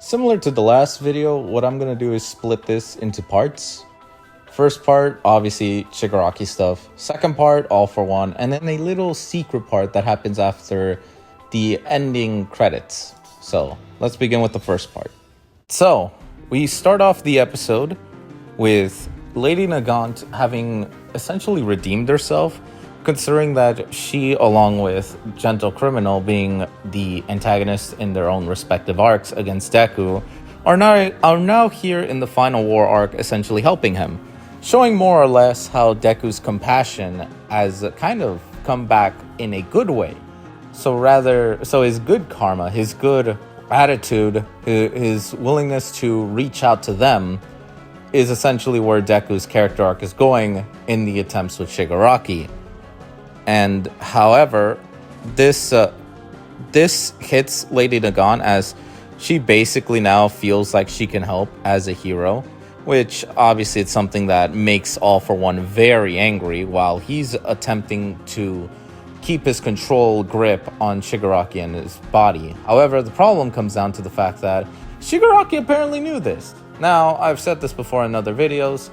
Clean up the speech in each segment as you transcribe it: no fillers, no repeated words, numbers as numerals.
Similar to the last video, what I'm going to do is split this into parts. First part, obviously, Shigaraki stuff. Second part, All for One. And then a little secret part that happens after the ending credits. So, let's begin with the first part. So, we start off the episode with Lady Nagant having essentially redeemed herself, considering that she, along with Gentle Criminal being the antagonists in their own respective arcs against Deku, are now here in the final war arc, essentially helping him, showing more or less how Deku's compassion has kind of come back in a good way. So his good karma, his good attitude, his willingness to reach out to them is essentially where Deku's character arc is going in the attempts with Shigaraki. And however, this hits Lady Nagant as she basically now feels like she can help as a hero, which obviously it's something that makes All for One very angry while he's attempting to keep his control grip on Shigaraki and his body. However, the problem comes down to the fact that Shigaraki apparently knew this. Now, I've said this before in other videos,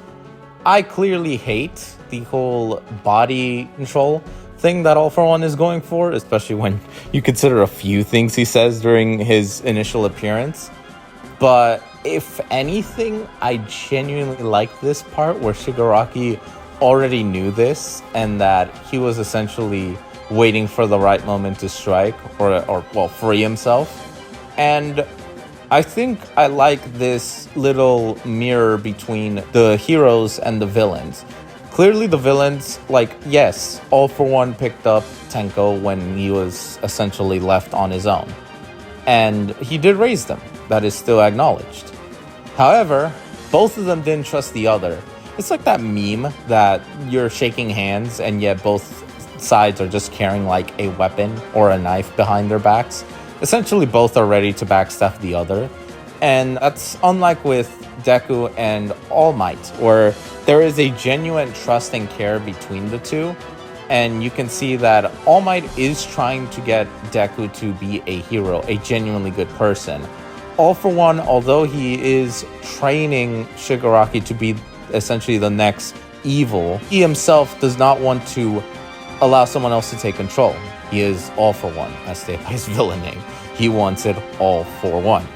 I clearly hate the whole body control thing that All for One is going for, especially when you consider a few things he says during his initial appearance. But if anything, I genuinely like this part where Shigaraki already knew this and that he was essentially waiting for the right moment to strike or free himself. And I think I like this little mirror between the heroes and the villains. Clearly the villains, yes, All for One picked up Tenko when he was essentially left on his own. And he did raise them. That is still acknowledged. However, both of them didn't trust the other. It's like that meme that you're shaking hands and yet both sides are just carrying like a weapon or a knife behind their backs. Essentially, both are ready to backstab the other. And that's unlike with Deku and All Might, where there is a genuine trust and care between the two. And you can see that All Might is trying to get Deku to be a hero, a genuinely good person. All for One, although he is training Shigaraki to be essentially the next evil, he himself does not want to allow someone else to take control. He is All for One, as stated by his villain name. He wants it all for one.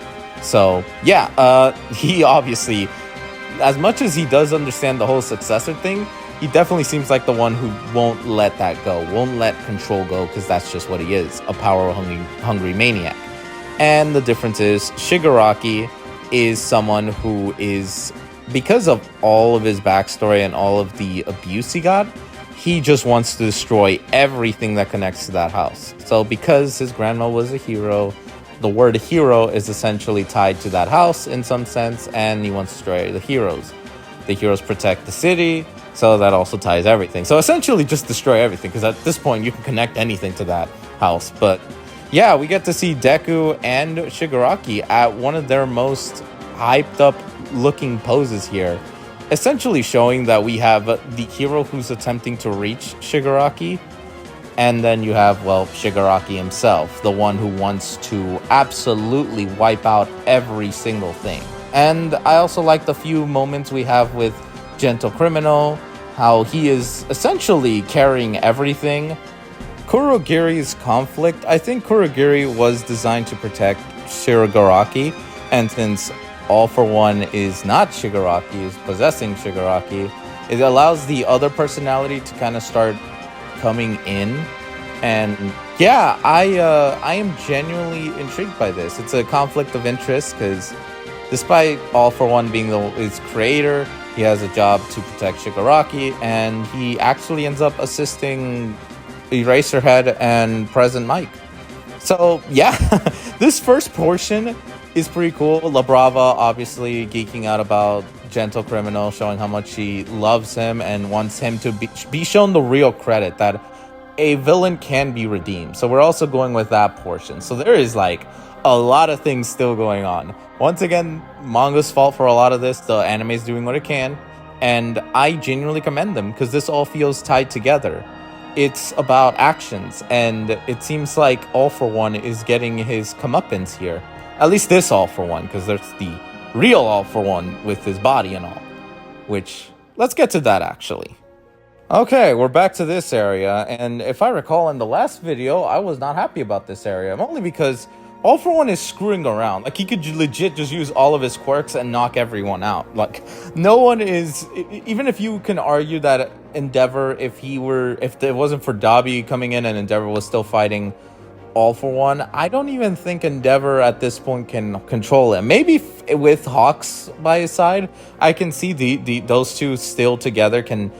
So, yeah, he obviously, as much as he does understand the whole successor thing, he definitely seems like the one who won't let that go, won't let control go, because that's just what he is, a power-hungry maniac. And the difference is, Shigaraki is someone who is, because of all of his backstory and all of the abuse he got, he just wants to destroy everything that connects to that house. So because his grandma was a hero, the word hero is essentially tied to that house in some sense, and he wants to destroy the heroes. The heroes protect the city, so that also ties everything. So essentially just destroy everything, because at this point you can connect anything to that house. But yeah, we get to see Deku and Shigaraki at one of their most hyped up looking poses here. Essentially showing that we have the hero who's attempting to reach Shigaraki, and then you have, Shigaraki himself, the one who wants to absolutely wipe out every single thing. And I also like the few moments we have with Gentle Criminal, how he is essentially carrying everything. Kurogiri's conflict, I think Kurogiri was designed to protect Shigaraki, and since All for One is not Shigaraki, is possessing Shigaraki, it allows the other personality to kind of start coming in. And yeah, I am genuinely intrigued by this. It's a conflict of interest because despite All for One being his creator, he has a job to protect Shigaraki, and he actually ends up assisting Eraserhead and Present Mike. So yeah, this first portion is pretty cool. La Brava obviously geeking out about Gentle Criminal, showing how much she loves him and wants him to be shown the real credit that a villain can be redeemed. So we're also going with that portion. So there is a lot of things still going on. Once again, manga's fault for a lot of this. The anime's doing what it can, and I genuinely commend them because this all feels tied together. It's about actions, and it seems like All for One is getting his comeuppance here. At least this All For One, because there's the real All For One with his body and all. Which, let's get to that actually. Okay, we're back to this area, and if I recall in the last video, I was not happy about this area, only because All For One is screwing around. Like, he could legit just use all of his quirks and knock everyone out. Like, no one is... Even if you can argue that Endeavor, if it wasn't for Dabi coming in and Endeavor was still fighting All For One, I don't even think Endeavor at this point can control him. Maybe with Hawks by his side, I can see those two still together can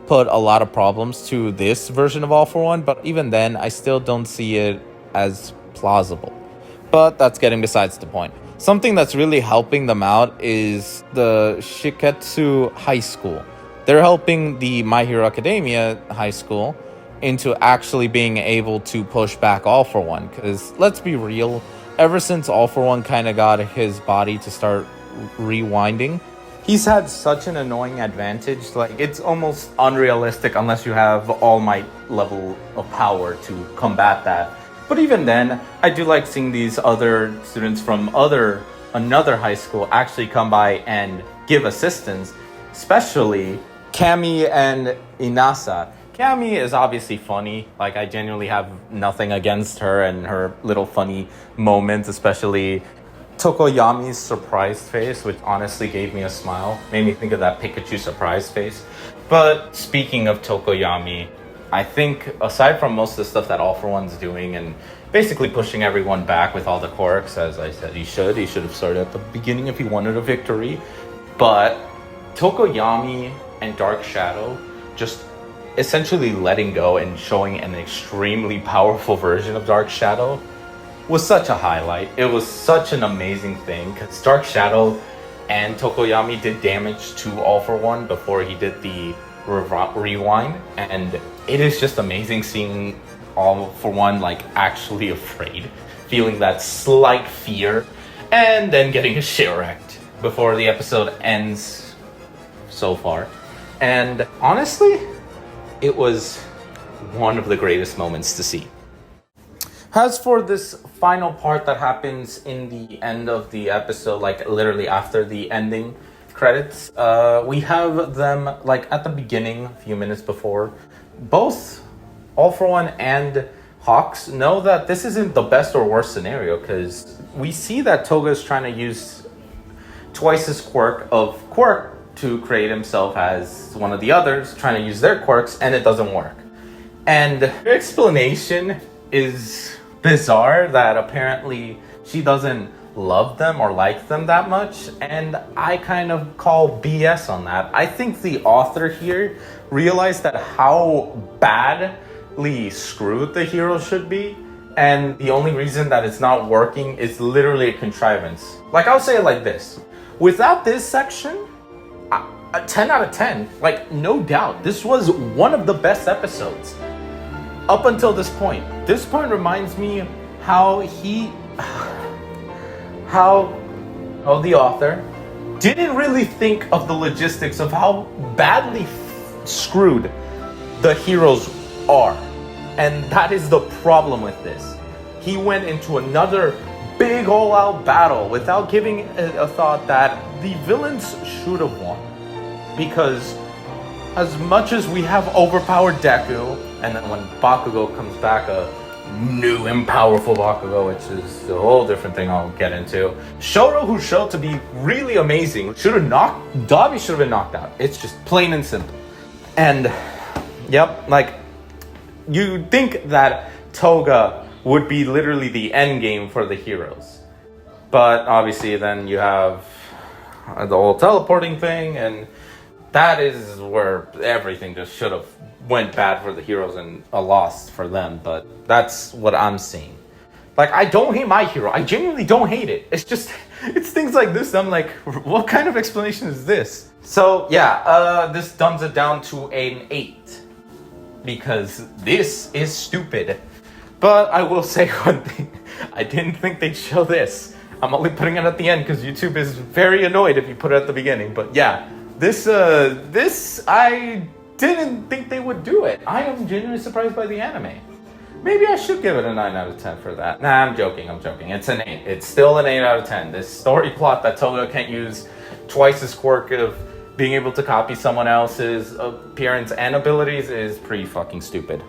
put a lot of problems to this version of All For One, but even then, I still don't see it as plausible. But that's getting besides the point. Something that's really helping them out is the Shiketsu High School. They're helping the My Hero Academia High School into actually being able to push back All For One. Because let's be real, ever since All For One kind of got his body to start rewinding, he's had such an annoying advantage. Like, it's almost unrealistic unless you have All Might level of power to combat that. But even then, I do like seeing these other students from another high school actually come by and give assistance, especially Kami and Inasa. Kami is obviously funny. Like, I genuinely have nothing against her and her little funny moments, especially Tokoyami's surprised face, which honestly gave me a smile. Made me think of that Pikachu surprise face. But speaking of Tokoyami, I think aside from most of the stuff that All For One's doing and basically pushing everyone back with all the quirks, as I said he should have started at the beginning if he wanted a victory. But Tokoyami and Dark Shadow just essentially letting go and showing an extremely powerful version of Dark Shadow was such a highlight. It was such an amazing thing because Dark Shadow and Tokoyami did damage to All For One before he did the rewind, and it is just amazing seeing All For One like actually afraid, feeling that slight fear, and then getting his shit wrecked before the episode ends so far. And honestly, it was one of the greatest moments to see. As for this final part that happens in the end of the episode, like literally after the ending credits, we have them like at the beginning, a few minutes before. Both All For One and Hawks know that this isn't the best or worst scenario, because we see that Toga is trying to use twice his quirk to create himself as one of the others, trying to use their quirks, and it doesn't work. And her explanation is bizarre, that apparently she doesn't love them or like them that much, and I kind of call BS on that. I think the author here realized that how badly screwed the hero should be, and the only reason that it's not working is literally a contrivance. Like, I'll say it like this: without this section, a 10 out of 10, like, no doubt, this was one of the best episodes up until this point. This point reminds me how the author didn't really think of the logistics of how badly screwed the heroes are. And that is the problem with this. He went into another big all-out battle without giving a thought that the villains should have won. Because as much as we have overpowered Deku, and then when Bakugo comes back, a new and powerful Bakugo, which is a whole different thing I'll get into. Shoto, who showed to be really amazing, Dabi should have been knocked out. It's just plain and simple. And, yep, like, you think that Toga would be literally the end game for the heroes. But obviously then you have the whole teleporting thing, and that is where everything just should have went bad for the heroes and a loss for them. But that's what I'm seeing. Like, I don't hate My Hero. I genuinely don't hate it. It's just, it's things like this. I'm like, what kind of explanation is this? So yeah, this dumbs it down to an 8. Because this is stupid. But I will say one thing. I didn't think they'd show this. I'm only putting it at the end because YouTube is very annoyed if you put it at the beginning. But yeah, this I didn't think they would do it. I am genuinely surprised by the anime. Maybe I should give it a 9 out of 10 for that. Nah, I'm joking. It's an 8. It's still an 8 out of 10. This story plot that Toga can't use twice his quirk of being able to copy someone else's appearance and abilities is pretty fucking stupid.